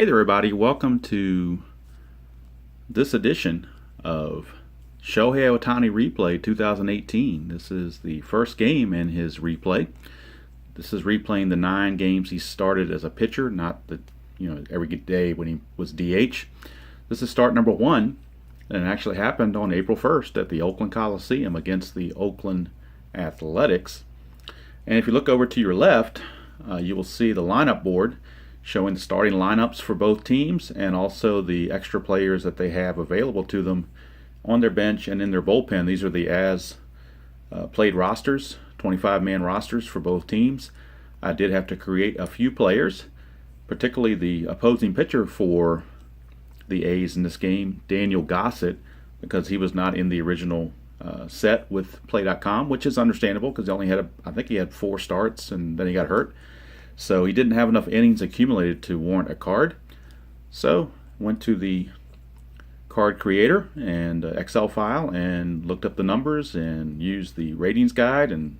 Hey there, everybody. Welcome to this edition of Shohei Ohtani Replay 2018. This is the first game in his replay. This is replaying the 9 games he started as a pitcher, not the every day when he was DH. This is start number 1, and it actually happened on April 1st at the Oakland Coliseum against the Oakland Athletics. And if you look over to your left, you will see the lineup board showing the starting lineups for both teams and also the extra players that they have available to them on their bench and in their bullpen. These are the played rosters, 25-man rosters for both teams. I did have to create a few players, particularly the opposing pitcher for the A's in this game, Daniel Gossett, because he was not in the original set with Play.com, which is understandable because he only had, I think he had 4 starts and then he got hurt. So he didn't have enough innings accumulated to warrant a card. So went to the card creator and Excel file and looked up the numbers and used the ratings guide, and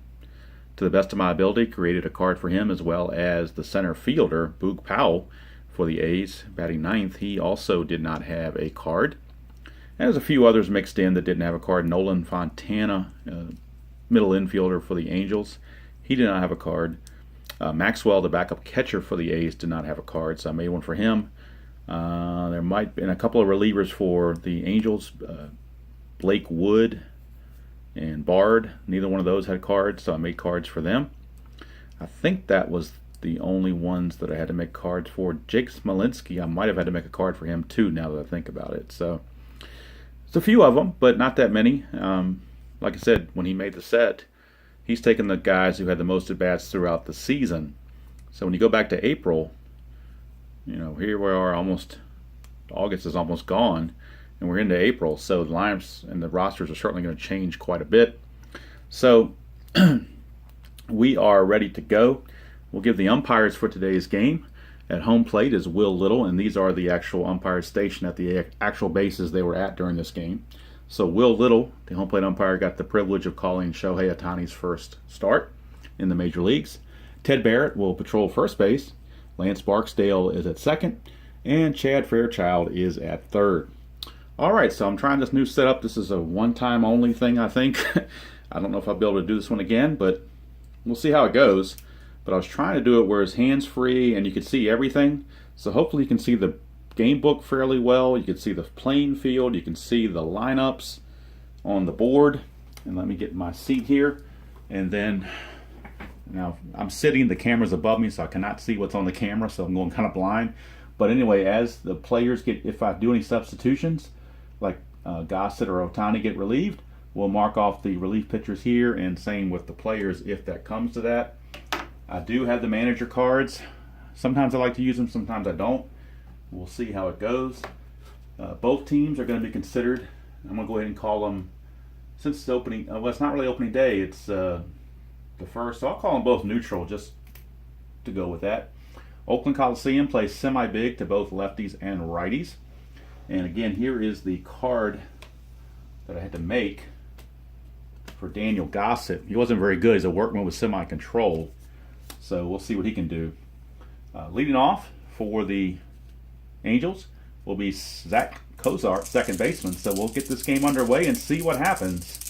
to the best of my ability created a card for him, as well as the center fielder, Boog Powell, for the A's, batting 9th. He also did not have a card. And there's a few others mixed in that didn't have a card. Nolan Fontana, middle infielder for the Angels, he did not have a card. Maxwell, the backup catcher for the A's, did not have a card, so I made one for him. There might have been a couple of relievers for the Angels, Blake Wood and Bard. Neither one of those had cards, so I made cards for them. I think that was the only ones that I had to make cards for. Jake Smolinski, I might have had to make a card for him too, now that I think about it. So it's a few of them, but not that many. Like I said, when he made the set, he's taken the guys who had the most at-bats throughout the season. So when you go back to April, here we are, almost August is almost gone, and we're into April. So the lineups and the rosters are certainly going to change quite a bit. So we are ready to go. We'll give the umpires for today's game. At home plate is Will Little, and these are the actual umpires stationed at the actual bases they were at during this game. So Will Little, the home plate umpire, got the privilege of calling Shohei Ohtani's first start in the major leagues. Ted Barrett will patrol first base. Lance Barksdale is at second. And Chad Fairchild is at third. All right, so I'm trying this new setup. This is a one-time only thing, I think. I don't know if I'll be able to do this one again, but we'll see how it goes. But I was trying to do it where it's hands-free and you could see everything. So hopefully you can see the game book fairly well. You can see the playing field. You can see the lineups on the board. And let me get my seat here. And then, now I'm sitting, the camera's above me, so I cannot see what's on the camera, so I'm going kind of blind. But anyway, as the players get, if I do any substitutions, like Gossett or Ohtani get relieved, we'll mark off the relief pitchers here, and same with the players if that comes to that. I do have the manager cards. Sometimes I like to use them, sometimes I don't. We'll see how it goes. Both teams are going to be considered. I'm going to go ahead and call them, since it's opening, well, it's not really opening day, it's the first, so I'll call them both neutral just to go with that. Oakland Coliseum plays semi-big to both lefties and righties. And again, here is the card that I had to make for Daniel Gossett. He wasn't very good. He's a workman with semi-control, so we'll see what he can do. Leading off for the Angels will be Zach Cozart, second baseman. So we'll get this game underway and see what happens.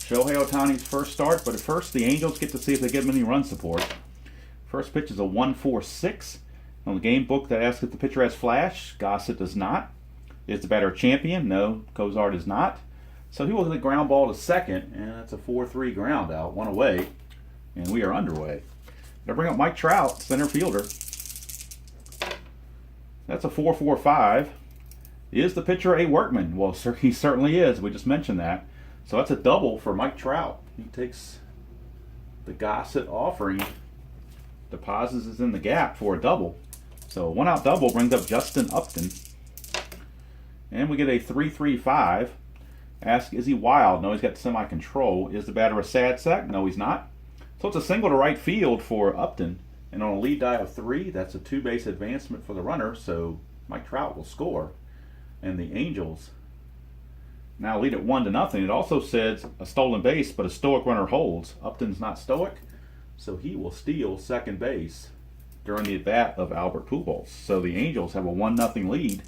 Shohei Ohtani's first start, but at first the Angels get to see if they give him any run support. First pitch is a 1-4-6. On the game book that asks if the pitcher has flash, Gossett does not. Is the batter a champion? No, Cozart is not. So he will hit the ground ball to second, and that's a 4-3 ground out, 1 away, and we are underway. I'll bring up Mike Trout, center fielder. That's a 4-4-5. Is the pitcher a workman? Well, he certainly is. We just mentioned that. So that's a double for Mike Trout. He takes the Gossett offering, deposits it in the gap for a double. So a 1-out double brings up Justin Upton. And we get a 3-3-5. Ask, is he wild? No, he's got semi-control. Is the batter a sad sack? No, he's not. So it's a single to right field for Upton. And on a lead die of 3, that's a 2-base advancement for the runner, so Mike Trout will score. And the Angels now lead at 1-0. It also says a stolen base, but a stoic runner holds. Upton's not stoic, so he will steal second base during the at-bat of Albert Pujols. So the Angels have a 1-0 lead,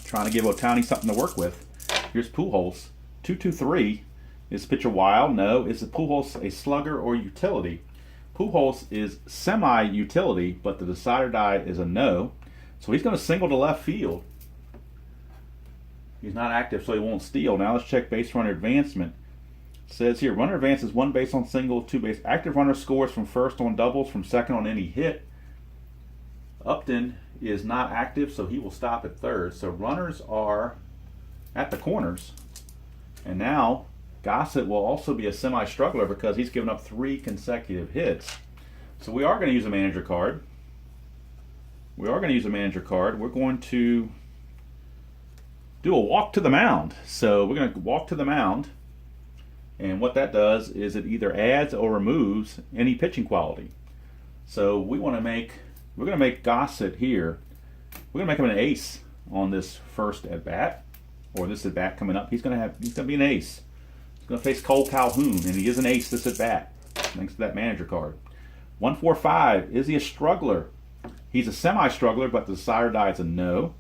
trying to give Ohtani something to work with. Here's Pujols, 2-2-3. Is the pitcher wild? No. Is the Pujols a slugger or utility? Pujols is semi-utility, but the decider die is a no. So he's going to single to left field. He's not active, so he won't steal. Now let's check base runner advancement. It says here, runner advances 1 base on single, 2 base. Active runner scores from first on doubles, from second on any hit. Upton is not active, so he will stop at third. So runners are at the corners. And now Gossett will also be a semi-struggler because he's given up 3 consecutive hits. So we are going to use a manager card. We're going to do a walk to the mound. So we're going to walk to the mound. And what that does is it either adds or removes any pitching quality. So we're going to make Gossett here. We're going to make him an ace on this first at bat, or this at bat coming up. He's going to be an ace. Going to face Cole Calhoun, and he is an ace this at bat, thanks to that manager card. 145. Is he a struggler? He's a semi-struggler, but the decider die is a no.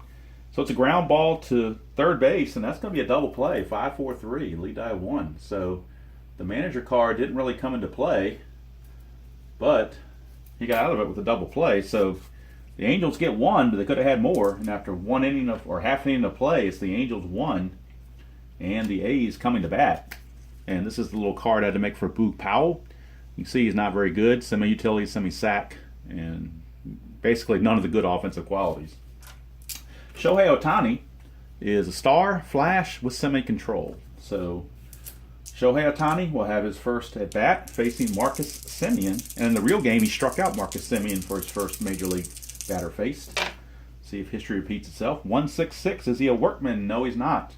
So it's a ground ball to third base, and that's going to be a double play. 5-4-3, lead die 1. So the manager card didn't really come into play, but he got out of it with a double play. So the Angels get 1, but they could have had more. And after 1 inning or half inning of play, it's the Angels 1, and the A's coming to bat. And this is the little card I had to make for Boog Powell. You can see he's not very good. Semi-utility, semi-sack, and basically none of the good offensive qualities. Shohei Ohtani is a star, flash, with semi-control. So Shohei Ohtani will have his first at-bat facing Marcus Semien. And in the real game, he struck out Marcus Semien for his first Major League batter faced. See if history repeats itself. 166. Is he a workman? No, he's not.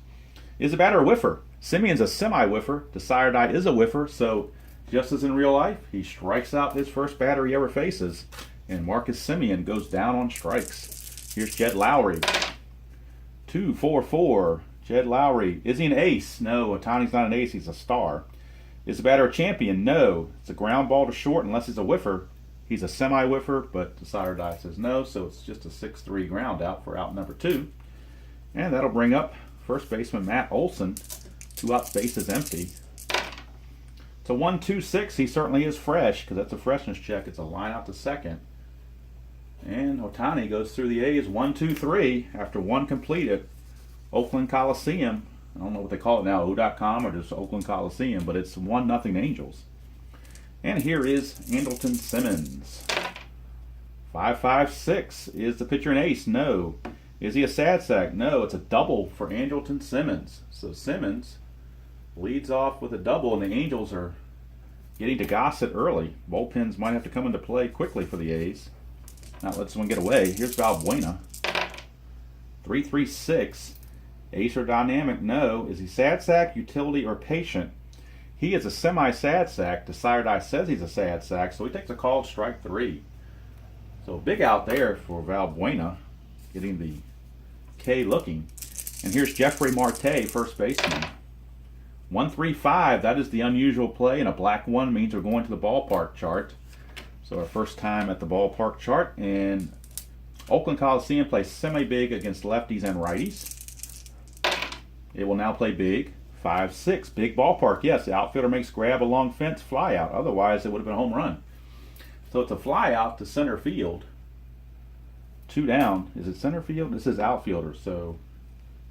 Is the batter a whiffer? Simeon's a semi-whiffer. Decider die is a whiffer. So just as in real life, he strikes out his first batter he ever faces. And Marcus Semien goes down on strikes. Here's Jed Lowry. 2-4-4. Jed Lowry. Is he an ace? No, Ohtani's not an ace. He's a star. Is the batter a champion? No. It's a ground ball to short unless he's a whiffer. He's a semi-whiffer, but decider die says no. So it's just a 6-3 ground out for out number 2. And that'll bring up first baseman Matt Olson. 2 outs, base is empty. So 1-2-6, he certainly is fresh because that's a freshness check. It's a line out to second. And Ohtani goes through the A's 1-2-3 after 1 completed. Oakland Coliseum. I don't know what they call it now, O.com or just Oakland Coliseum, but it's 1-0 Angels. And here is Andrelton Simmons. 5-5-6. Is the pitcher an ace? No. Is he a sad sack? No. It's a double for Andrelton Simmons. So Simmons leads off with a double, and the Angels are getting to Gossett early. Bullpens might have to come into play quickly for the A's. Not let someone get away. Here's Valbuena. 3-3-6. Ace or dynamic? No. Is he sad sack, utility, or patient? He is a semi-sad sack. Decider die says he's a sad sack, so he takes a called strike 3. So big out there for Valbuena, getting the K looking. And here's Jeffrey Marte, first baseman. 1-3-5. That is the unusual play, and a black 1 means we're going to the ballpark chart. So our first time at the ballpark chart, and Oakland Coliseum plays semi-big against lefties and righties. It will now play big. 5-6, big ballpark. Yes, the outfielder makes grab along fence, fly out. Otherwise, it would have been a home run. So it's a fly out to center field. 2 down. Is it center field? This is outfielder, so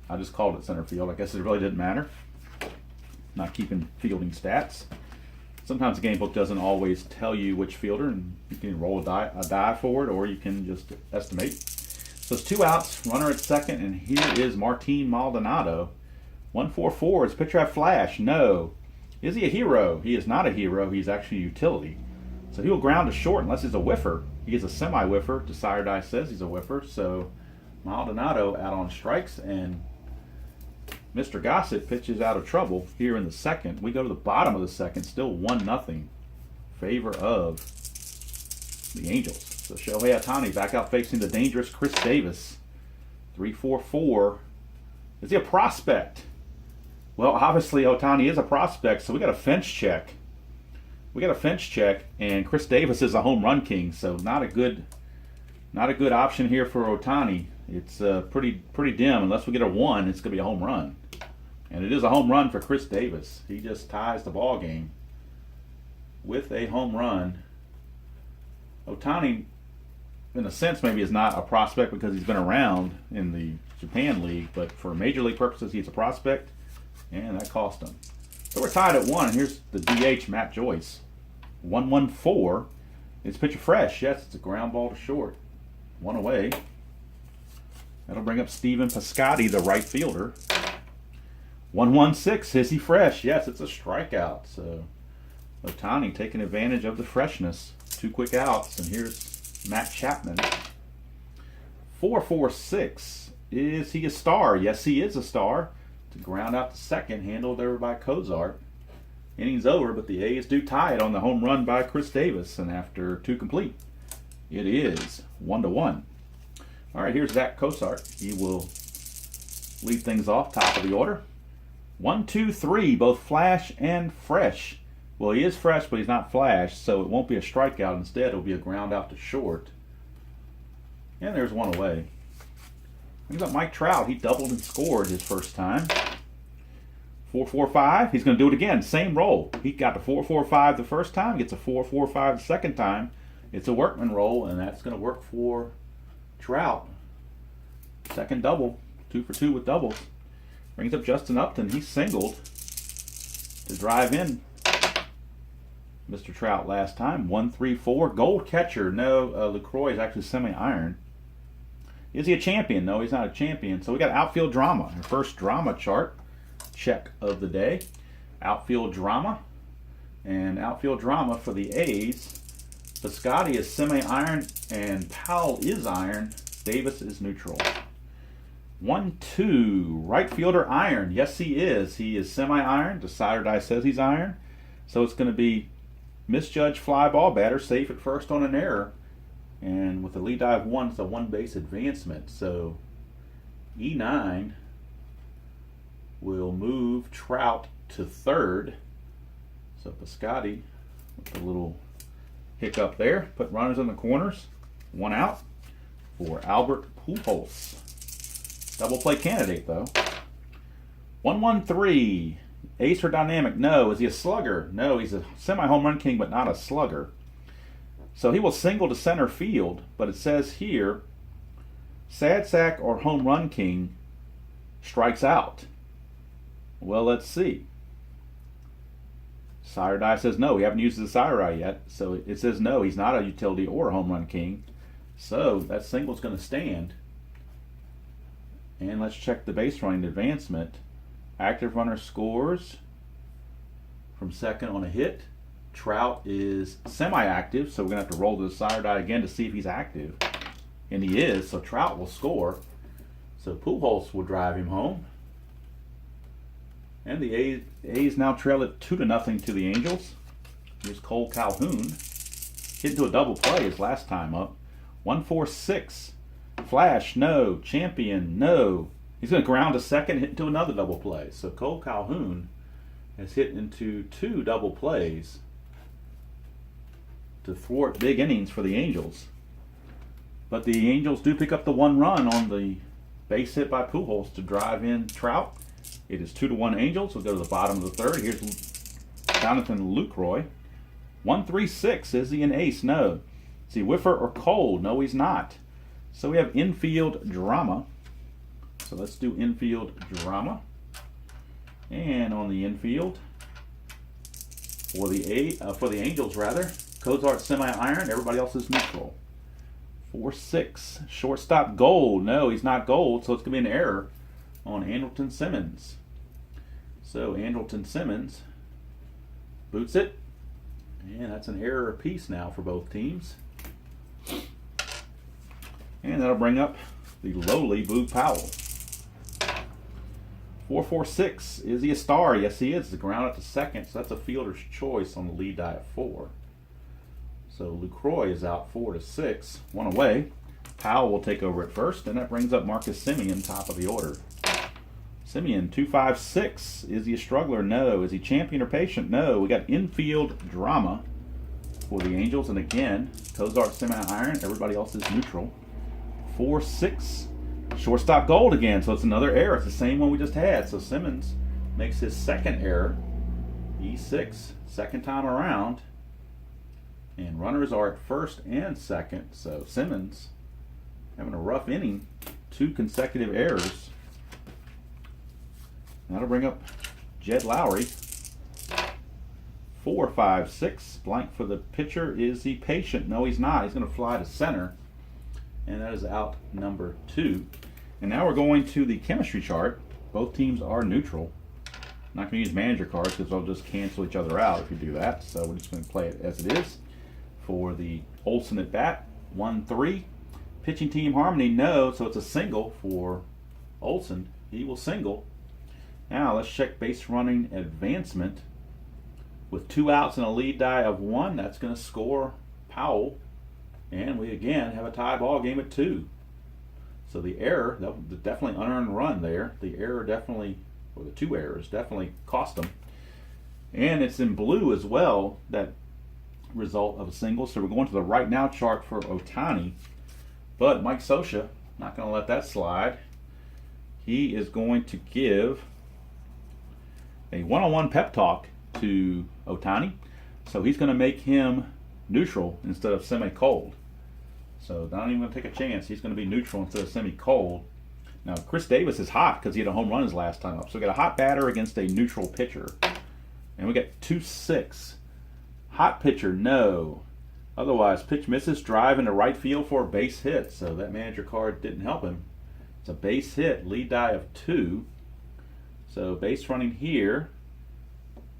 I just called it center field. I guess it really didn't matter. Not keeping fielding stats. Sometimes the game book doesn't always tell you which fielder, and you can roll a die for it, or you can just estimate. So it's 2 outs, runner at second, and here is Martin Maldonado. 1-4-4. Is pitcher have flash? No. Is he a hero? He is not a hero. He's actually a utility. So he'll ground to short unless he's a whiffer. He is a semi-whiffer. Decider die says he's a whiffer. So Maldonado out on strikes, and Mr. Gossett pitches out of trouble here in the second. We go to the bottom of the second, still 1-0 favor of the Angels. So Shohei Ohtani back out facing the dangerous Chris Davis. 3-4-4. Is he a prospect? Well, obviously Ohtani is a prospect, so we got a fence check. And Chris Davis is a home run king, so not a good Not a good option here for Ohtani. It's pretty dim. Unless we get a 1, it's going to be a home run. And it is a home run for Chris Davis. He just ties the ball game with a home run. Ohtani, in a sense, maybe is not a prospect because he's been around in the Japan League, but for Major League purposes, he's a prospect, and that cost him. So we're tied at 1. Here's the DH, Matt Joyce. 1-1-4. It's pitcher fresh. Yes, it's a ground ball to short. 1 away. That'll bring up Stephen Piscotty, the right fielder. 1-1-6. Is he fresh? Yes, it's a strikeout. So Ohtani taking advantage of the freshness. 2 quick outs, and here's Matt Chapman. 4-4-6. Is he a star? Yes, he is a star. To ground out to second, handled over by Cozart. Innings over, but the A's do tie it on the home run by Chris Davis, and after 2 complete, it is 1-1. All right, here's Zach Cozart. He will lead things off, top of the order. 1, 2, 3, both flash and fresh. Well, he is fresh, but he's not flash, so it won't be a strikeout. Instead, it'll be a ground out to short. And there's 1 away. Brings up Mike Trout. He doubled and scored his first time. 4-4-5. He's going to do it again. Same roll. He got the 4-4-5 the first time. Gets a 4-4-5 the second time. It's a workman roll, and that's going to work for Trout. Second double. 2 for 2 with doubles. Brings up Justin Upton. He singled to drive in Mr. Trout last time. 1-3-4. Gold catcher. No, LaCroix is actually semi-iron. Is he a champion? No, he's not a champion. So we got outfield drama. Our first drama chart check of the day. Outfield drama. And outfield drama for the A's. Piscotty is semi-iron and Powell is iron. Davis is neutral. 1-2. Right fielder iron. Yes, he is. He is semi-iron. Decider die says he's iron. So it's going to be misjudged fly ball batter, safe at first on an error. And with the lead die of 1, it's a 1 base advancement. So E9 will move Trout to third. So Piscotty with a little hiccup there. Put runners in the corners. 1 out for Albert Pujols. Double play candidate though. 1-1-3. Ace or dynamic? No. Is he a slugger? No, he's a semi-home run king, but not a slugger. So he will single to center field, but it says here, sad sack or home run king strikes out. Well, let's see. Sire die says no. We haven't used the Sire die yet, so it says no. He's not a utility or a home run king. So that single's going to stand. And let's check the base running advancement. Active runner scores from second on a hit. Trout is semi-active, so we're going to have to roll the Sire die again to see if he's active. And he is, so Trout will score. So Pujols will drive him home. And the A's now trail it 2-0 to the Angels. Here's Cole Calhoun. Hit into a double play his last time up. 1-4-6. Flash, no. Champion, no. He's going to ground to second, hit into another double play. So Cole Calhoun has hit into 2 double plays to thwart big innings for the Angels. But the Angels do pick up the 1 run on the base hit by Pujols to drive in Trout. It is 2-1 Angels. We'll go to the bottom of the third. Here's Jonathan Lucroy. 1-3-6. Is he an ace? No. Is he whiffer or cold? No, he's not. So we have infield drama. So let's do infield drama. And on the infield, for the Angels rather, Cozart semi-iron. Everybody else is neutral. 4-6. Shortstop gold. No, he's not gold, so it's going to be an error on Andrelton Simmons. So Andrelton Simmons boots it. And that's an error apiece now for both teams. And that'll bring up the lowly Boog Powell. 4-4-6. Is he a star? Yes, he is. The ground up to second, so that's a fielder's choice on the lead die at 4. So Lucroy is out 4-6. 1 away. Powell will take over at first, and that brings up Marcus Semien, top of the order. Semien, 2-5-6. Is he a struggler? No. Is he champion or patient? No. We got infield drama. for the Angels. And again, Cozart semi-iron. Everybody else is neutral. 4-6. Shortstop gold again. So it's another error. It's the same one we just had. So Simmons makes his second error. E6. Second time around. And runners are at first and second. So Simmons having a rough inning. 2 consecutive errors. That'll bring up Jed Lowry. 4-5-6. Blank for the pitcher. Is he patient? No, he's not. He's going to fly to center. And that is out number 2. And now we're going to the chemistry chart. Both teams are neutral. I'm not going to use manager cards because they'll just cancel each other out if you do that. So we're just going to play it as it is. For the Olsen at bat, 1-3. Pitching team harmony, no. So it's a single for Olsen. He will single. Now let's check base running advancement. With 2 outs and a lead die of 1, that's going to score Powell. And we again have a tie ball game at 2. So the error, that was definitely unearned run there. The error definitely, or the 2 errors, definitely cost them. And it's in blue as well, that result of a single. So we're going to the right now chart for Ohtani. But Mike Scioscia, not going to let that slide. He is going to give a one-on-one pep talk to Ohtani. So he's going to make him neutral instead of semi-cold. So not even going to take a chance. He's going to be neutral instead of semi-cold. Now Chris Davis is hot because he had a home run his last time up. So we got a hot batter against a neutral pitcher. And we got 2-6. Hot pitcher, no. Otherwise, pitch misses, drive into right field for a base hit. So that manager card didn't help him. It's a base hit, lead die of 2. So base running here.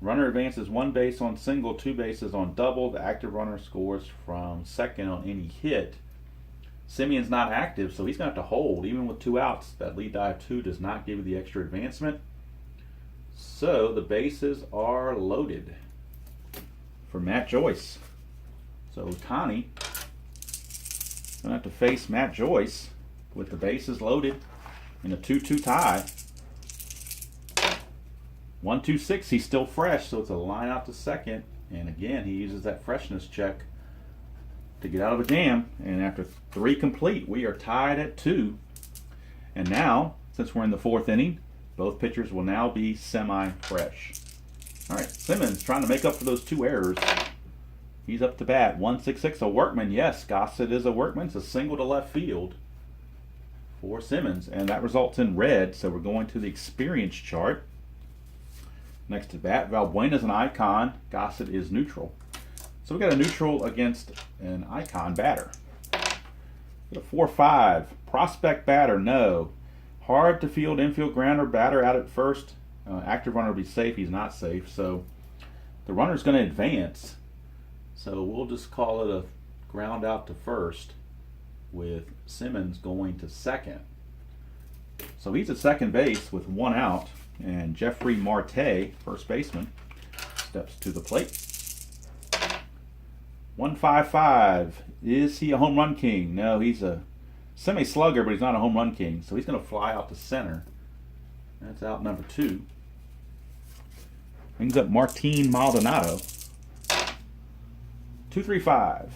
Runner advances 1 base on single, 2 bases on double. The active runner scores from second on any hit. Simeon's not active, so he's going to have to hold. Even with 2 outs, that lead die of 2 does not give you the extra advancement. So the bases are loaded for Matt Joyce. So Ohtani going to have to face Matt Joyce with the bases loaded in a 2-2 tie. 1-2-6, he's still fresh, so it's a line out to second. And again, he uses that freshness check to get out of a jam. And after 3 complete, we are tied at 2. And now, since we're in the 4th inning, both pitchers will now be semi-fresh. All right, Simmons trying to make up for those 2 errors. He's up to bat. 1-6-6, a workman. Yes, Gossett is a workman. It's a single to left field for Simmons. And that results in red, so we're going to the experience chart. Next to bat, Valbuena's an icon. Gossett is neutral. So we got a neutral against an icon batter. A 4-5. Prospect batter, no. Hard to field, infield grounder, batter out at first. Active runner will be safe. He's not safe. So the runner's going to advance. So we'll just call it a ground out to first with Simmons going to second. So he's at second base with 1 out. And Jeffrey Marte, first baseman, steps to the plate. 1-5-5. Is he a home run king? No, he's a semi-slugger, but he's not a home run king. So he's going to fly out to center. That's out number 2. Brings up Martin Maldonado. 2-3-5.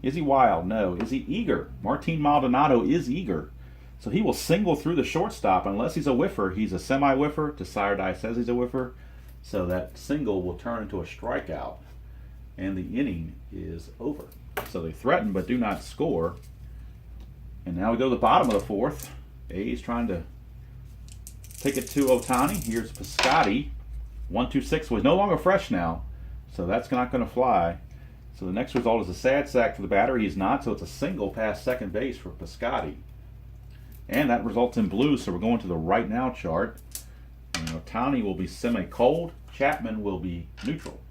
Is he wild? No. Is he eager? Martin Maldonado is eager. So he will single through the shortstop. Unless he's a whiffer, he's a semi-whiffer. Desire says he's a whiffer. So that single will turn into a strikeout. And the inning is over. So they threaten but do not score. And now we go to the bottom of the 4th. A's trying to take it to Ohtani. Here's Piscotty. 1-2-6 was no longer fresh now. So that's not going to fly. So the next result is a sad sack for the batter. He's not. So it's a single past second base for Piscotty. And that results in blue, so we're going to the right now chart. And Ohtani will be semi-cold. Chapman will be neutral.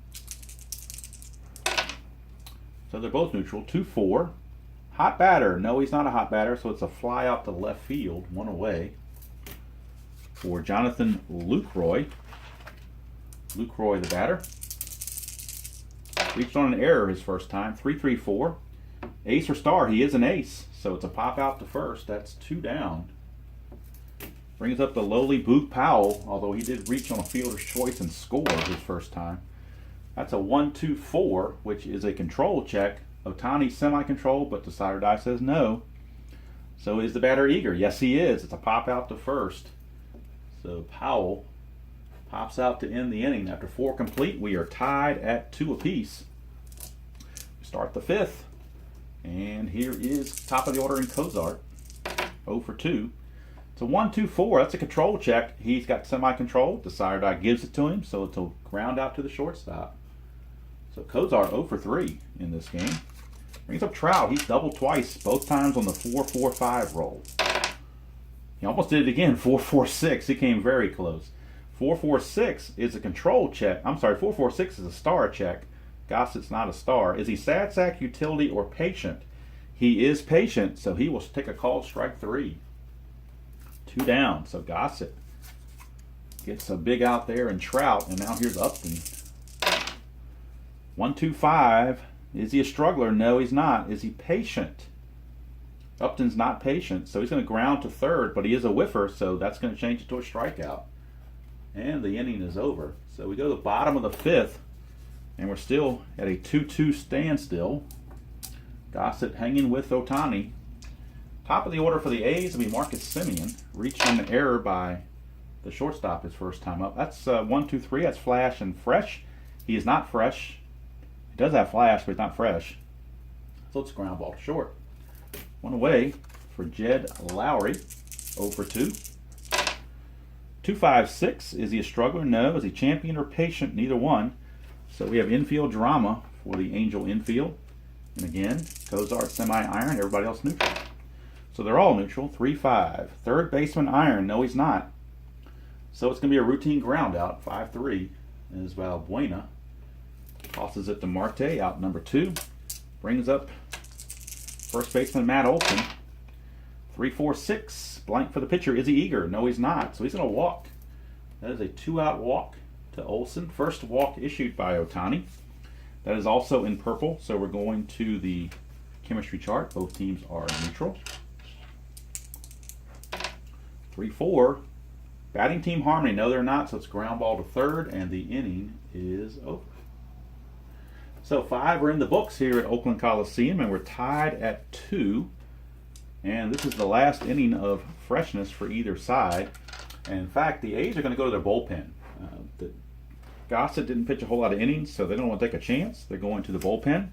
So they're both neutral. 2-4. Hot batter. No, he's not a hot batter, so it's a fly out to left field. 1 away for Jonathan Lucroy. Lucroy, the batter. Reached on an error his first time. 3-3-4. Ace or star. He is an ace. So it's a pop out to first. That's 2 down. Brings up the lowly Boog Powell, although he did reach on a fielder's choice and score his first time. That's a 1-2-4, which is a control check. Ohtani semi-controlled, but the decider die says no. So is the batter eager? Yes, he is. It's a pop out to first. So Powell pops out to end the inning. After 4 complete, we are tied at 2 apiece. We start the 5th. And here is top of the order in Cozart. 0 for 2. It's a 1-2-4. That's a control check. He's got semi-control. Decider die gives it to him, so it's a ground out to the shortstop. So Cozart 0 for 3 in this game. Brings up Trout. He's doubled twice, both times on the 4-4-5 roll. He almost did it again, 4-4-6. He came very close. 4-4-6 is a control check. I'm sorry, 4-4-6 is a star check. Gossett's not a star. Is he sad sack, utility, or patient? He is patient, so he will take a called strike 3. 2 down. So Gossett gets a big out there and Trout, and now here's Upton. 1-2-5. Is he a struggler? No, he's not. Is he patient? Upton's not patient, so he's going to ground to third, but he is a whiffer, so that's going to change it to a strikeout. And the inning is over. So we go to the bottom of the 5th, and we're still at a 2-2 standstill. Gossett hanging with Ohtani. Top of the order for the A's will be Marcus Semien. Reached on the error by the shortstop his first time up. That's 1-2-3. That's Flash and Fresh. He is not fresh. He does have Flash, but he's not fresh. So it's ground ball to short. 1 away for Jed Lowry. 0 for 2. 2-5-6. Is he a struggler? No. Is he champion or patient? Neither one. So we have infield drama for the Angel infield. And again, Cozart semi-iron, everybody else neutral. So they're all neutral. 3-5. Third baseman iron. No, he's not. So it's going to be a routine ground out. 5-3 is Valbuena. Tosses it to Marte, out number 2. Brings up first baseman Matt Olson. 3-4-6. Blank for the pitcher. Is he eager? No, he's not. So he's going to walk. That is a 2-out walk to Olson. First walk issued by Ohtani. That is also in purple. So we're going to the chemistry chart. Both teams are neutral. 3-4. Batting team harmony. No, they're not. So it's ground ball to third, and the inning is over. So 5 are in the books here at Oakland Coliseum, and we're tied at 2. And this is the last inning of freshness for either side. And in fact, the A's are going to go to their bullpen. Gossett didn't pitch a whole lot of innings, so they don't want to take a chance. They're going to the bullpen.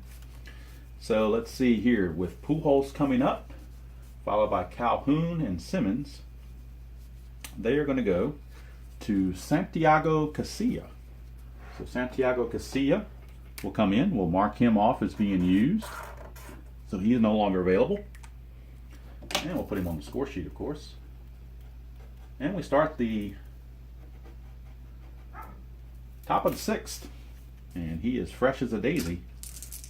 So let's see here. With Pujols coming up, followed by Calhoun and Simmons, they are going to go to Santiago Casilla. So Santiago Casilla will come in. We'll mark him off as being used. So he is no longer available. And we'll put him on the score sheet, of course. And we start the top of the 6th. And he is fresh as a daisy.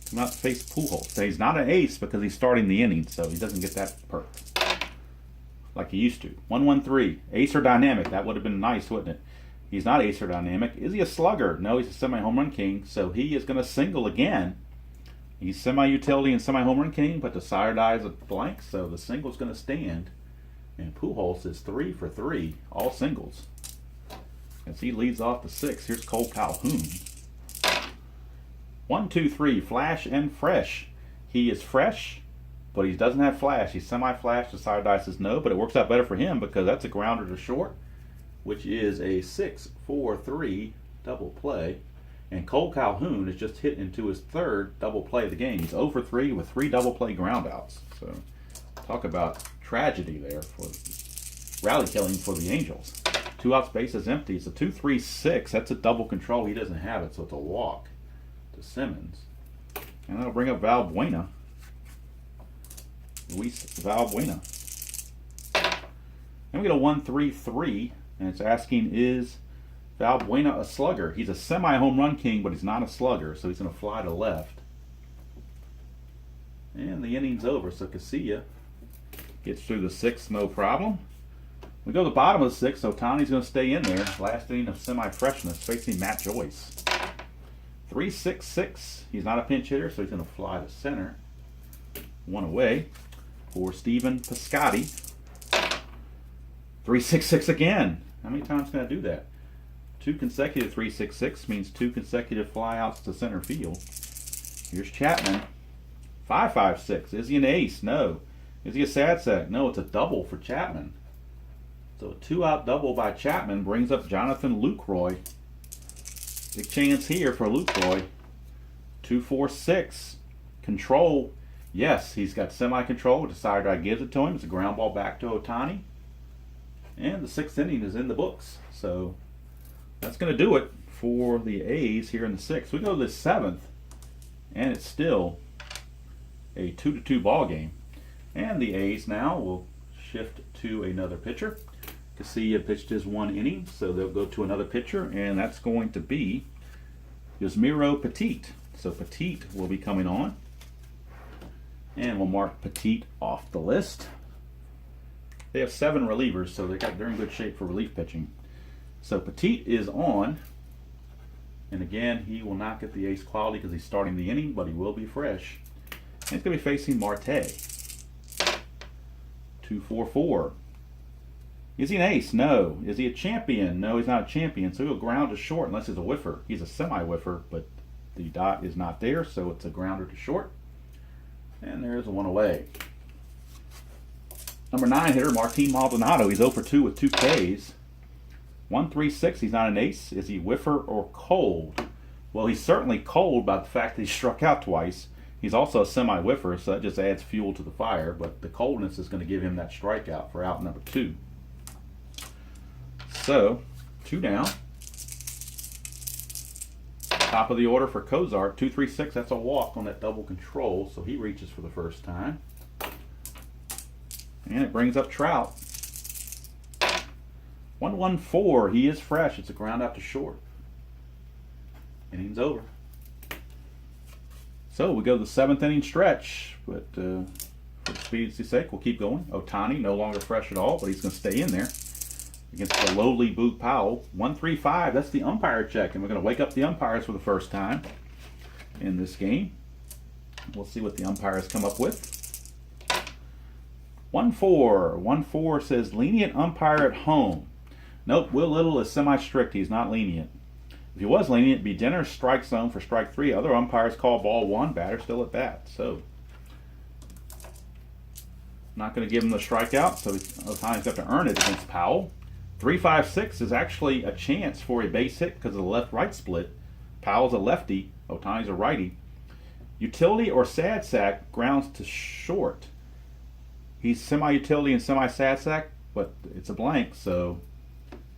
Come out to face Pujols. Now, he's not an ace because he's starting the inning, so he doesn't get that perk like he used to. 1-1-3. Ace or dynamic. That would have been nice, wouldn't it? He's not ace or dynamic. Is he a slugger? No, he's a semi-home run king, so he is going to single again. He's semi-utility and semi-home run king, but the sire die is a blank, so the single's going to stand. And Pujols is 3 for 3, all singles. As he leads off the 6th, here's Cole Calhoun. 1-2-3, Flash and Fresh. He is fresh, but he doesn't have Flash. He's semi-flash. The sire die says no, but it works out better for him because that's a grounder to short, which is a 6-4-3 double play. And Cole Calhoun has just hit into his 3rd double play of the game. He's 0 for 3 with 3 double play groundouts. So talk about tragedy there for rally killing for the Angels. 2 outs, base is empty. It's a 2-3-6. That's a double control. He doesn't have it, so it's a walk to Simmons. And that'll bring up Valbuena. Luis Valbuena. And we get a 1-3-3. And it's asking, is Valbuena a slugger? He's a semi-home run king, but he's not a slugger, so he's going to fly to left. And the inning's over, so Casilla gets through the 6th, no problem. We go to the bottom of the 6th, so Ohtani's going to stay in there. Last inning of semi-freshness, facing Matt Joyce. 3-6-6. He's not a pinch hitter, so he's going to fly to center. 1 away for Stephen Piscotty. 3-6-6 again. How many times can I do that? 2 consecutive 3-6-6 means 2 consecutive flyouts to center field. Here's Chapman. 5-5-6. Is he an ace? No. Is he a sad sack? No, it's a double for Chapman. So a 2-out double by Chapman brings up Jonathan Lucroy. Big chance here for Lucroy. 2-4-6. Control. Yes, he's got semi-control. Decider gives it to him. It's a ground ball back to Ohtani. And the 6th inning is in the books. So that's going to do it for the A's here in the 6th. We go to the 7th, and it's still a 2-2 ball game. And the A's now will shift to another pitcher. Casilla pitched his 1 inning, so they'll go to another pitcher, and that's going to be Yusmeiro Petit. So Petit will be coming on. And we'll mark Petit off the list. They have 7 relievers, so they're in good shape for relief pitching. So Petit is on. And again, he will not get the ace quality because he's starting the inning, but he will be fresh. And he's going to be facing Marte. 2-4-4. Is he an ace? No. Is he a champion? No, he's not a champion. So he'll ground to short unless he's a whiffer. He's a semi-whiffer, but the dot is not there, so it's a grounder to short. And there's a 1 away. Number 9 hitter, Martin Maldonado. He's 0 for 2 with 2 Ks. 1-3-6. He's not an ace. Is he whiffer or cold? Well, he's certainly cold by the fact that he struck out twice. He's also a semi-whiffer, so that just adds fuel to the fire. But the coldness is going to give him that strikeout for out number 2. So, 2 down. Top of the order for Cozart. 2-3-6. That's a walk on that double control, so he reaches for the first time. And it brings up Trout. 1-1-4. He is fresh. It's a ground out to short. Inning's over. So we go to the 7th inning stretch, but for speed's sake, we'll keep going. Ohtani, no longer fresh at all, but he's going to stay in there against the lowly Boog Powell. 1-3-5. That's the umpire check, and we're going to wake up the umpires for the first time in this game. We'll see what the umpires come up with. 1-4. 1-4 says lenient umpire at home. Nope, Will Little is semi-strict. He's not lenient. If he was lenient, it'd be Denner's strike zone for strike 3. Other umpires call ball 1, batter still at bat. So, not going to give him the strikeout, so Ohtani's got to earn it against Powell. 3-5-6 is actually a chance for a base hit because of the left-right split. Powell's a lefty, Ohtani's a righty. Utility or sad sack grounds to short. He's semi-utility and semi-sad sack, but it's a blank, so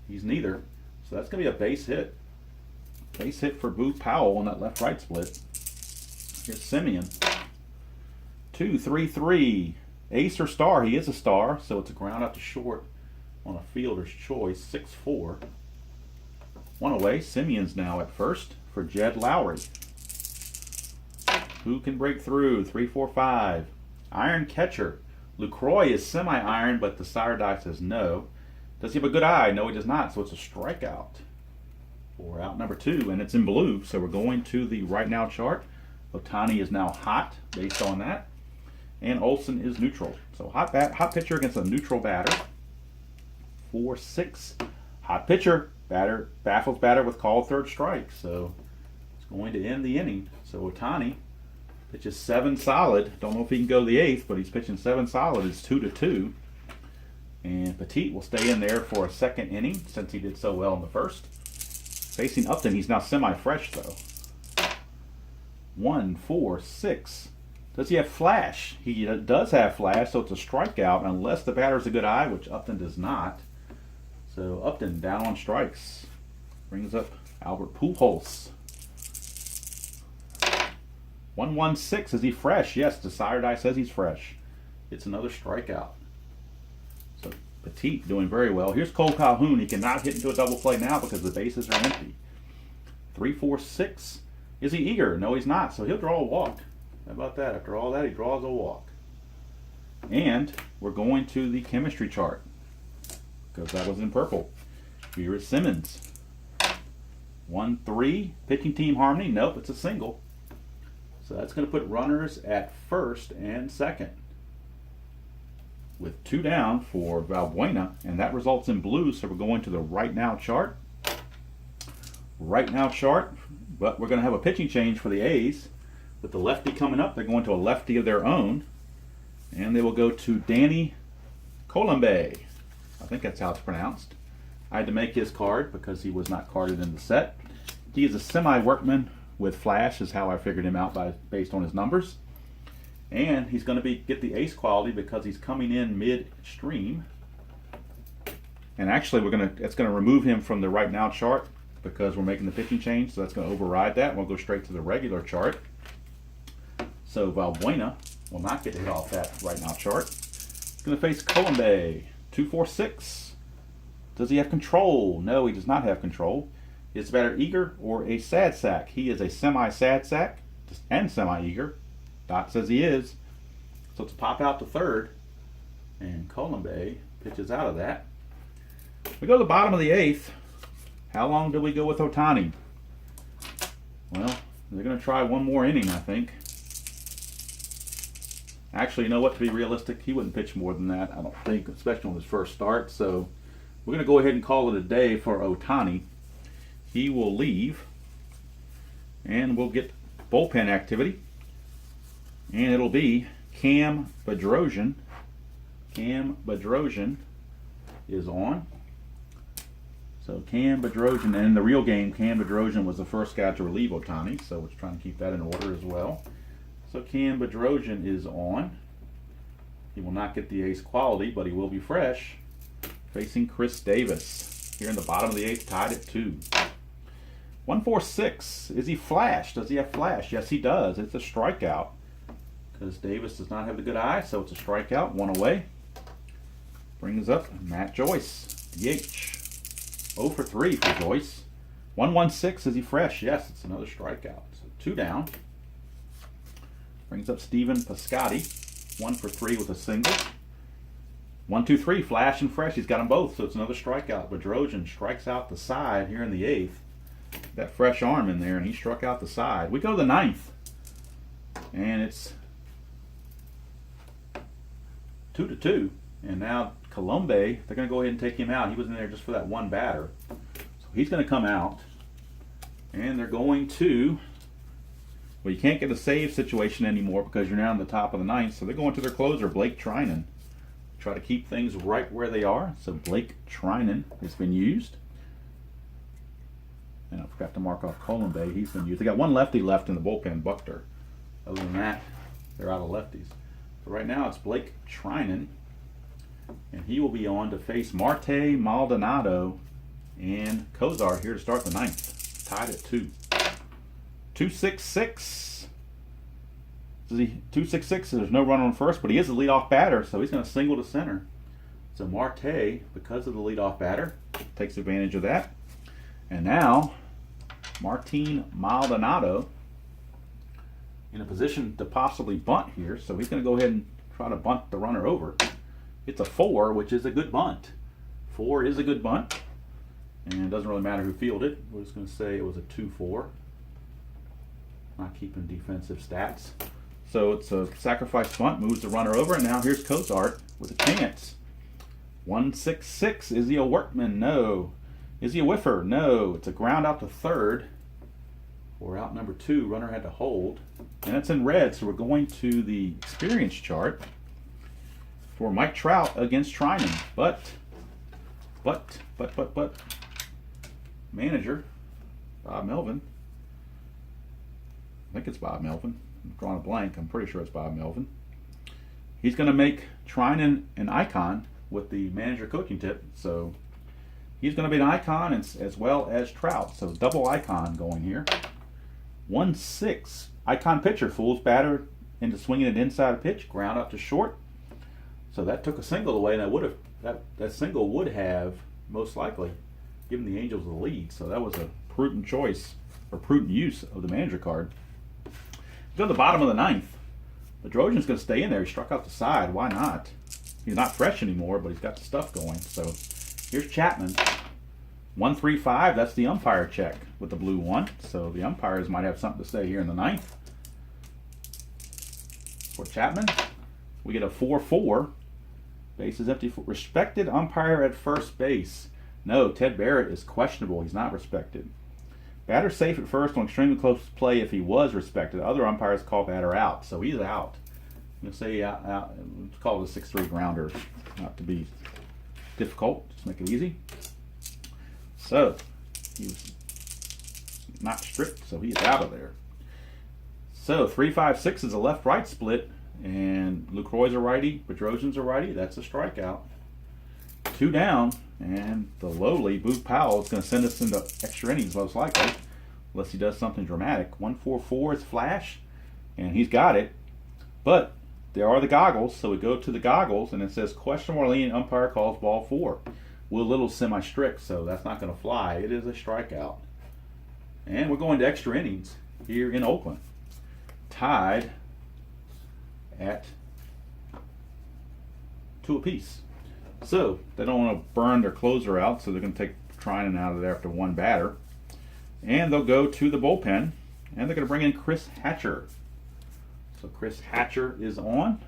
he's neither. So that's going to be a base hit. Base hit for Boog Powell on that left-right split. Here's Simeon. 2-3-3. Ace or star? He is a star, so it's a ground out to short on a fielder's choice. 6-4. 1 away. Simeon's now at first for Jed Lowry. Who can break through? 3-4-5. Iron catcher. Lucroy is semi-iron, but the sire die says no. Does he have a good eye? No, he does not, so it's a strikeout for out number 2, and it's in blue, so we're going to the right now chart. Ohtani is now hot based on that, and Olsen is neutral. So hot pitcher against a neutral batter. 4-6. Hot pitcher, batter baffles batter with called third strike, so it's going to end the inning. So Ohtani pitches 7 solid. Don't know if he can go to the 8th, but he's pitching 7 solid. It's 2-2. And Petit will stay in there for a 2nd inning since he did so well in the first. Facing Upton, he's now semi-fresh though. 1-4-6. Does he have flash? He does have flash, so it's a strikeout unless the batter's a good eye, which Upton does not. So Upton down on strikes. Brings up Albert Pujols. 1-1-6. Is he fresh? Yes, the sire die says he's fresh. It's another strikeout. So Petit doing very well. Here's Cole Calhoun. He cannot hit into a double play now because the bases are empty. 3-4-6. Is he eager? No, he's not. So he'll draw a walk. How about that? After all that, he draws a walk. And we're going to the chemistry chart because that was in purple. Here is Simmons. 1-3. Pitching team harmony. Nope, it's a single. So that's going to put runners at first and second with 2 down for Valbuena, and that results in blue, so we're going to the right now chart. right now chart, but we're going to have a pitching change for the A's. With the lefty coming up, they're going to a lefty of their own, and they will go to Danny Colombe. I think that's how it's pronounced. I had to make his card because he was not carded in the set. He is a semi-workman with flash, is how I figured him out based on his numbers. And he's going to get the ace quality because he's coming in midstream. And actually, it's going to remove him from the right now chart because we're making the pitching change, so that's going to override that. We'll go straight to the regular chart. So Valbuena will not get hit off that right now chart. He's going to face Colombe, 2-4-6. Does he have control? No, he does not have control. Is the batter eager or a sad sack? He is a semi-sad sack and semi-eager. Dot says he is. So it's a pop out to third, and Colombe pitches out of that. We go to the bottom of the eighth. How long do we go with Ohtani? Well, they're going to try one more inning, I think. Actually, you know what? To be realistic, he wouldn't pitch more than that, I don't think, especially on his first start. So we're going to go ahead and call it a day for Ohtani. He will leave, and we'll get bullpen activity. And it'll be Cam Bedrosian. Cam Bedrosian is on. So Cam Bedrosian, and in the real game, Cam Bedrosian was the first guy to relieve Ohtani, so we're trying to keep that in order as well. So Cam Bedrosian is on. He will not get the ace quality, but he will be fresh, facing Chris Davis. Here in the bottom of the eighth, tied at 2. 1-4-6. Is he flash? Does he have flash? Yes, he does. It's a strikeout because Davis does not have the good eye, so it's a strikeout. 1 away. Brings up Matt Joyce, DH. 0 for 3 for Joyce. 1-1-6. Is he fresh? Yes, it's another strikeout. So 2 down. Brings up Steven Piscotty. 1 for 3 with a single. 1-2-3. Flash and fresh. He's got them both, so it's another strikeout. Bedrosian strikes out the side here in the eighth. That fresh arm in there, and he struck out the side. We go to the ninth, and it's 2-2. And now Colombe, they're going to go ahead and take him out. He was in there just for that one batter. So he's going to come out. And they're going to, well, you can't get a save situation anymore because you're now in the top of the ninth. So they're going to their closer, Blake Trinan. Try to keep things right where they are. So Blake Trinan has been used. And I forgot to mark off Colombe. He's been used. They got one lefty left in the bullpen, Buckter. Other than that, they're out of lefties. So right now it's Blake Trinan. And he will be on to face Marte Maldonado and Kozar here to start the ninth. Tied at 2. 2-6-6. 2-6-6. There's no run on first, but he is the leadoff batter, so he's going to single to center. So Marte, because of the leadoff batter, takes advantage of that. And now Martin Maldonado in a position to possibly bunt here, so he's going to go ahead and try to bunt the runner over. It's a 4, which is a good bunt. 4 is a good bunt, and it doesn't really matter who fielded. We're just going to say it was a 2-4. Not keeping defensive stats. So it's a sacrifice bunt, moves the runner over, and now here's Cozart with a chance. 1-6-6. Is he a workman? No. Is he a whiffer? No. It's a ground out to third. For out number 2, runner had to hold. And it's in red, so we're going to the experience chart for Mike Trout against Trinan. But, manager, Bob Melvin. I think it's Bob Melvin. I'm drawing a blank. I'm pretty sure it's Bob Melvin. He's going to make Trinan an icon with the manager coaching tip. So he's going to be an icon as well as Trout. So double icon going here. 1-6. Icon pitcher fools batter into swinging an inside pitch. Ground up to short. So that took a single away, and that single would have most likely given the Angels the lead. So that was a prudent choice or prudent use of the manager card. Go to the bottom of the ninth. Bedrosian's going to stay in there. He struck out the side. Why not? He's not fresh anymore, but he's got the stuff going. So here's Chapman. 1-3-5. That's the umpire check with the blue 1. So the umpires might have something to say here in the ninth. For Chapman, we get a 4-4. Base is empty. Respected umpire at first base. No, Ted Barrett is questionable. He's not respected. Batter safe at first on extremely close play if he was respected. Other umpires call batter out, so he's out. You'll say out. Let's call it a 6-3 grounder, not to be difficult. Just make it easy. So he was not stripped, so he's out of there. So 3-5-6 is a left-right split, and Lucroy's a righty, Bedrosian's a righty. That's a strikeout. 2 down. And the lowly Boog Powell is going to send us into extra innings, most likely, unless he does something dramatic. 1-4-4 is flash, and he's got it. But there are the goggles, so we go to the goggles, and it says questionable or lenient umpire calls ball 4. Will Little semi-strict, so that's not going to fly. It is a strikeout. And we're going to extra innings here in Oakland. Tied at 2 apiece. So they don't want to burn their closer out, so they're going to take Trinan out of there after 1 batter. And they'll go to the bullpen, and they're going to bring in Chris Hatcher. So Chris Hatcher is on.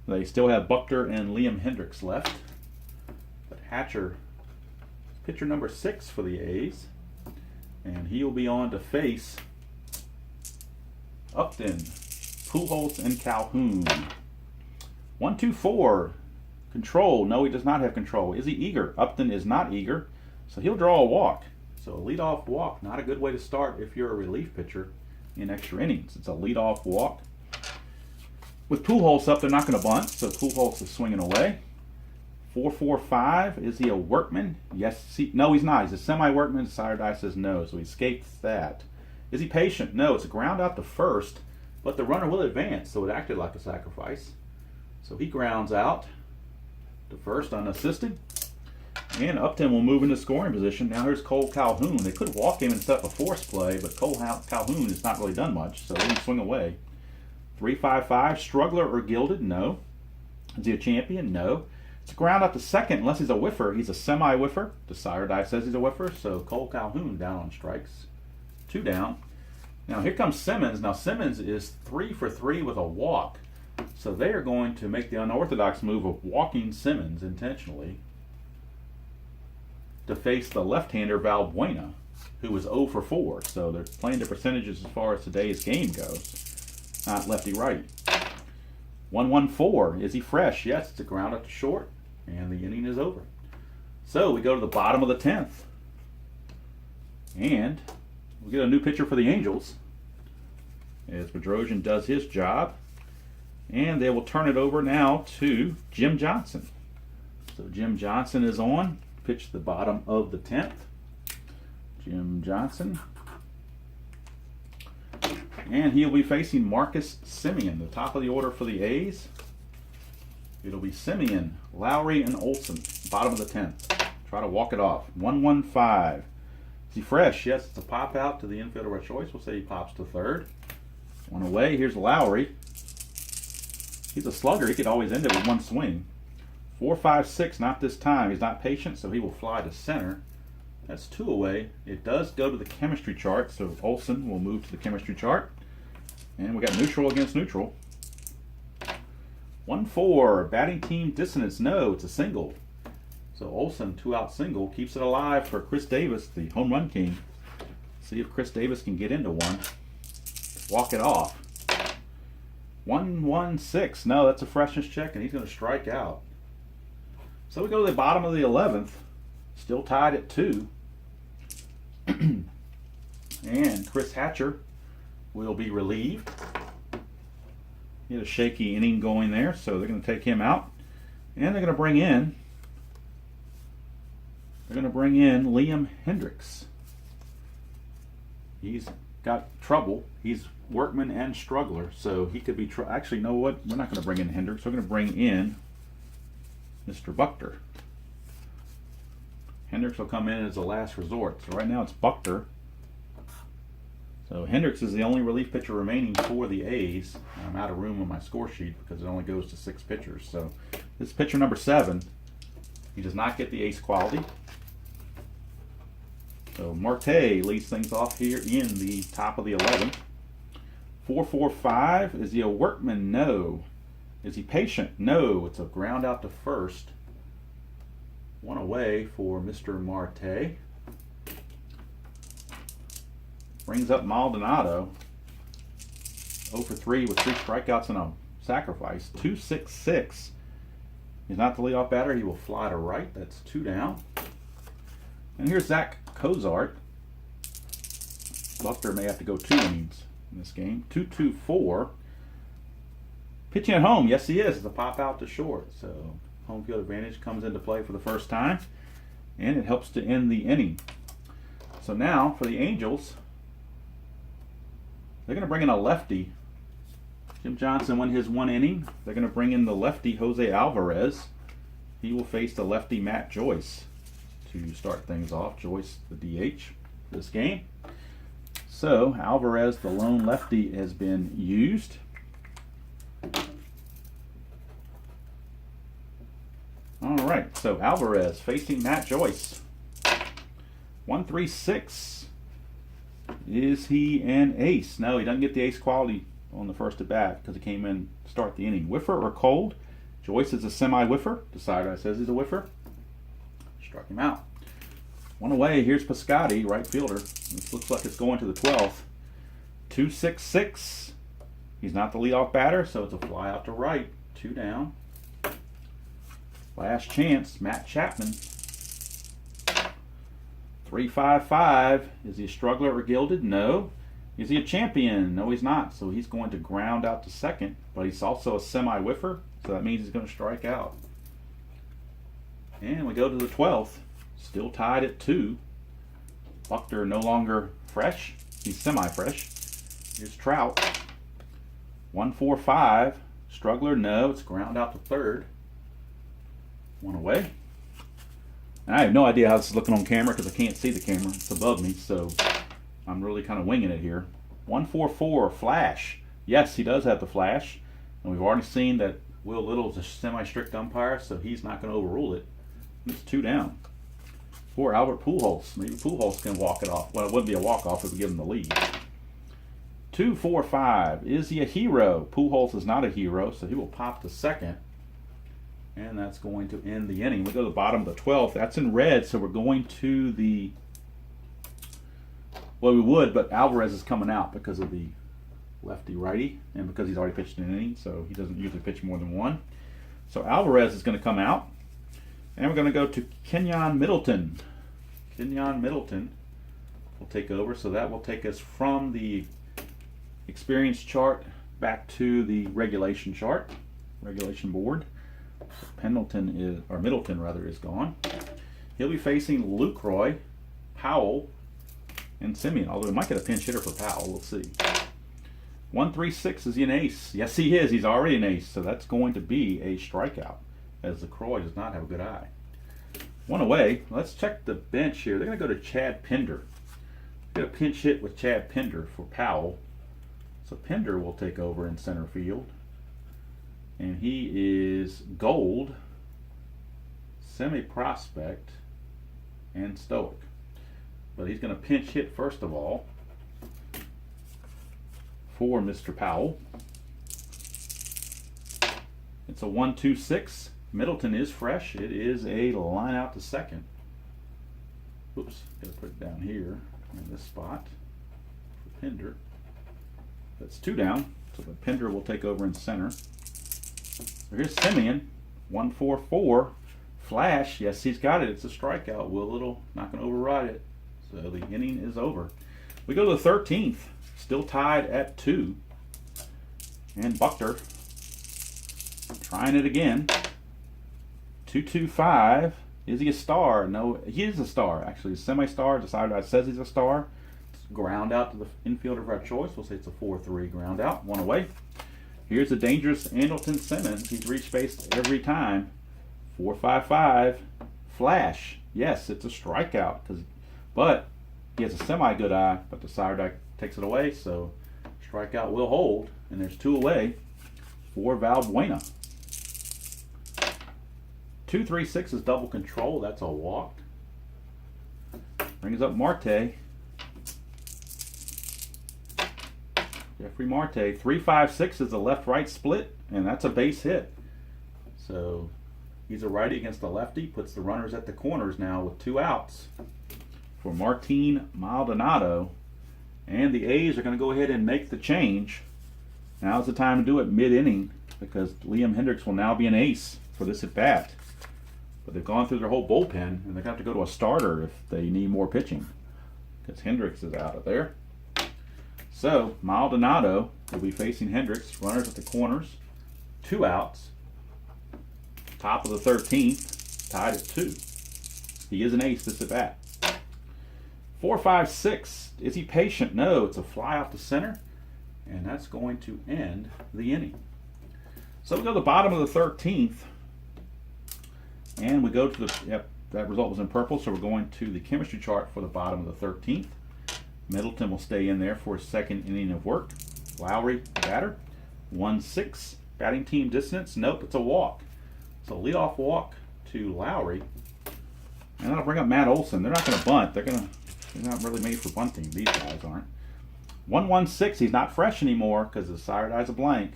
They still have Buchter and Liam Hendriks left. But Hatcher, pitcher number 6 for the A's. And he'll be on to face Upton, Pujols, and Calhoun. 1-2-4. Control. No, he does not have control. Is he eager? Upton is not eager, so he'll draw a walk. So a leadoff walk, not a good way to start if you're a relief pitcher in extra innings. It's a leadoff walk. With Pujols up, they're not going to bunt, so Pujols is swinging away. 4-4-5. Is he a workman? Yes. No, he's not. He's a semi-workman. Sire Die says no, so he escapes that. Is he patient? No, it's a ground out to first, but the runner will advance, so it acted like a sacrifice. So he grounds out to first unassisted, and Upton will move into scoring position. Now here's Cole Calhoun. They could walk him and set up a force play, but Cole Calhoun has not really done much, so he'll swing away. 3-5-5. Struggler or gilded? No. Is he a champion? No. It's a ground out to second unless he's a whiffer. He's a semi-whiffer. The Sire Die says he's a whiffer, so Cole Calhoun down on strikes. 2 down. Now here comes Simmons. Now Simmons is 3 for 3 with a walk. So they are going to make the unorthodox move of walking Simmons intentionally to face the left-hander Valbuena, who is 0 for 4. So they're playing the percentages as far as today's game goes, not lefty-righty. 1-1-4. Is he fresh? Yes, it's a ground up to short, and the inning is over. So we go to the bottom of the 10th, and we get a new pitcher for the Angels as Bedrosian does his job. And they will turn it over now to Jim Johnson. So Jim Johnson is on. Pitch the bottom of the 10th. Jim Johnson. And he'll be facing Marcus Semien, the top of the order for the A's. It'll be Semien, Lowry, and Olson, bottom of the 10th. Try to walk it off. 1-1-5. Is he fresh? Yes, it's a pop out to the infielder by choice. We'll say he pops to third. 1 away. Here's Lowry. He's a slugger. He could always end it with 1 swing. 4-5-6, not this time. He's not patient, so he will fly to center. That's 2 away. It does go to the chemistry chart, so Olson will move to the chemistry chart. And we got neutral against neutral. 1-4, batting team dissonance. No, it's a single. So Olson, 2-out single, keeps it alive for Chris Davis, the home run king. See if Chris Davis can get into one. Walk it off. 1-1-6. No, that's a freshness check, and he's going to strike out. So we go to the bottom of the 11th. Still tied at 2. And Chris Hatcher will be relieved. He had a shaky inning going there, so they're going to take him out. And they're going to bring in Liam Hendriks. He's got trouble. He's workman and struggler, so he could be actually, you know what? We're not going to bring in Hendriks. We're going to bring in Mr. Buchter. Hendriks will come in as a last resort. So right now it's Buchter. So Hendriks is the only relief pitcher remaining for the A's. I'm out of room on my score sheet because it only goes to 6 pitchers. So this is pitcher number 7. He does not get the ace quality. So Marte leads things off here in the top of the 11th. 4-4-5. Is he a workman? No. Is he patient? No. It's a ground out to first. 1 away for Mr. Marte. Brings up Maldonado. 0 for 3 with 3 strikeouts and a sacrifice. 2-6-6. He's not the leadoff batter. He will fly to right. That's 2 down. And here's Zach Cozart. Buckner may have to go 2 innings in this game. 2-2-4. Pitching at home. Yes, he is. It's a pop out to short. So home field advantage comes into play for the first time. And it helps to end the inning. So now for the Angels, they're going to bring in a lefty. Jim Johnson won his 1 inning. They're going to bring in the lefty Jose Alvarez. He will face the lefty Matt Joyce to start things off. Joyce, the DH for this game. So Alvarez, the lone lefty, has been used. All right, so Alvarez facing Matt Joyce. 1-3-6. Is he an ace? No, he doesn't get the ace quality on the first at bat because he came in to start the inning. Whiffer or cold? Joyce is a semi-whiffer. Decider says he's a whiffer. Struck him out. 1 away. Here's Piscotty, right fielder. This looks like it's going to the 12th. 2-6-6. He's not the leadoff batter, so it's a fly out to right. 2 down. Last chance, Matt Chapman. 3-5-5. Is he a struggler or gilded? No. Is he a champion? No, he's not. So he's going to ground out to second, but he's also a semi-whiffer, so that means he's going to strike out. And we go to the 12th. Still tied at 2. Buckner no longer fresh. He's semi-fresh. Here's Trout. 1-4-5. Struggler, no. It's ground out to third. 1 away. And I have no idea how this is looking on camera because I can't see the camera. It's above me, so I'm really kind of winging it here. 1-4-4, flash. Yes, he does have the flash. And we've already seen that Will Little is a semi-strict umpire, so he's not going to overrule it. It's 2 down. For Albert Pujols. Maybe Pujols can walk it off. Well, it wouldn't be a walk-off if we give him the lead. 2-4-5. Is he a hero? Pujols is not a hero, so he will pop to second. And that's going to end the inning. We go to the bottom of the 12th. That's in red, so we're going to the... Well, we would, but Alvarez is coming out because of the lefty-righty and because he's already pitched an inning, so he doesn't usually pitch more than 1. So Alvarez is going to come out. And we're going to go to Kenyon Middleton. Kenyon Middleton will take over, so that will take us from the experience chart back to the regulation chart, regulation board. Middleton is gone. He'll be facing Lucroy, Powell, and Simeon. Although we might get a pinch hitter for Powell. We'll see. 1-3-6. Is he an ace? Yes, he is. He's already an ace. So that's going to be a strikeout, as Lucroy does not have a good eye. 1 away. Let's check the bench here. They're going to go to Chad Pinder. Get a pinch hit with Chad Pinder for Powell. So Pinder will take over in center field. And he is gold, semi-prospect, and stoic. But he's going to pinch hit first of all for Mr. Powell. It's a 1-2-6. Middleton is fresh. It is a line out to second. Oops, got to put it down here in this spot for Pinder. That's 2 down, so the Pinder will take over in center. So here's Simeon, 1-4-4, flash. Yes, he's got it. It's a strikeout. Will Little not going to override it. So the inning is over. We go to the 13th, still tied at 2. And Buckner trying it again. 2-2-5. Is he a star? No, he is a star. Actually, a semi-star. Decider says he's a star. Ground out to the infielder of our choice. We'll say it's a 4-3 ground out. 1 away. Here's the dangerous Andrelton Simmons. He's reached base every time. 4-5-5. Flash. Yes, it's a strikeout. But he has a semi-good eye, but the side takes it away, so strikeout will hold. And there's 2 away for Valbuena. 2-3-6 is double control. That's a walk. Brings up Marte. Jeffrey Marte. 3-5-6 is a left-right split, and that's a base hit. So he's a righty against a lefty. Puts the runners at the corners now with 2 outs for Martin Maldonado. And the A's are going to go ahead and make the change. Now's the time to do it mid-inning because Liam Hendriks will now be an ace for this at-bat. But they've gone through their whole bullpen, and they're going to have to go to a starter if they need more pitching because Hendriks is out of there. So Maldonado will be facing Hendriks. Runners at the corners. 2 outs. Top of the 13th. Tied at 2. He is an ace this at-bat. 4, 5, 6. Is he patient? No. It's a fly off the center. And that's going to end the inning. So we go to the bottom of the 13th. And we go to the, yep, that result was in purple. So we're going to the chemistry chart for the bottom of the 13th. Middleton will stay in there for his second inning of work. Lowry, batter. 1-6. Batting team distance. Nope, it's a walk. So leadoff walk to Lowry. And that'll bring up Matt Olson. They're not going to bunt. They're not really made for bunting. These guys aren't. 1-1-6. He's not fresh anymore because his side eye's a blank.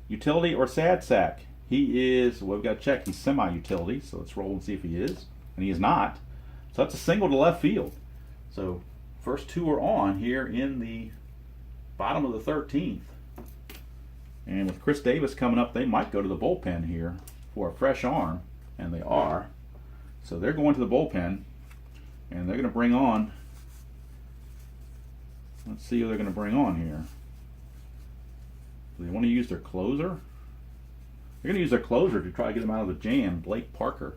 Utility or sad sack? He is, well, we've got to check. He's semi-utility, so let's roll and see if he is. And he is not. So that's a single to left field. So first 2 are on here in the bottom of the 13th. And with Chris Davis coming up, they might go to the bullpen here for a fresh arm. And they are. So they're going to the bullpen. And they're going to bring on, let's see who they're going to bring on here. Do they want to use their closer? They're going to use their closer to try to get them out of the jam, Blake Parker.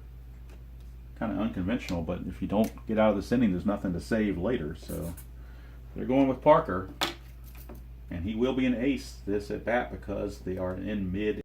Kind of unconventional, but if you don't get out of this inning, there's nothing to save later. So they're going with Parker. And he will be an ace this at bat because they are in mid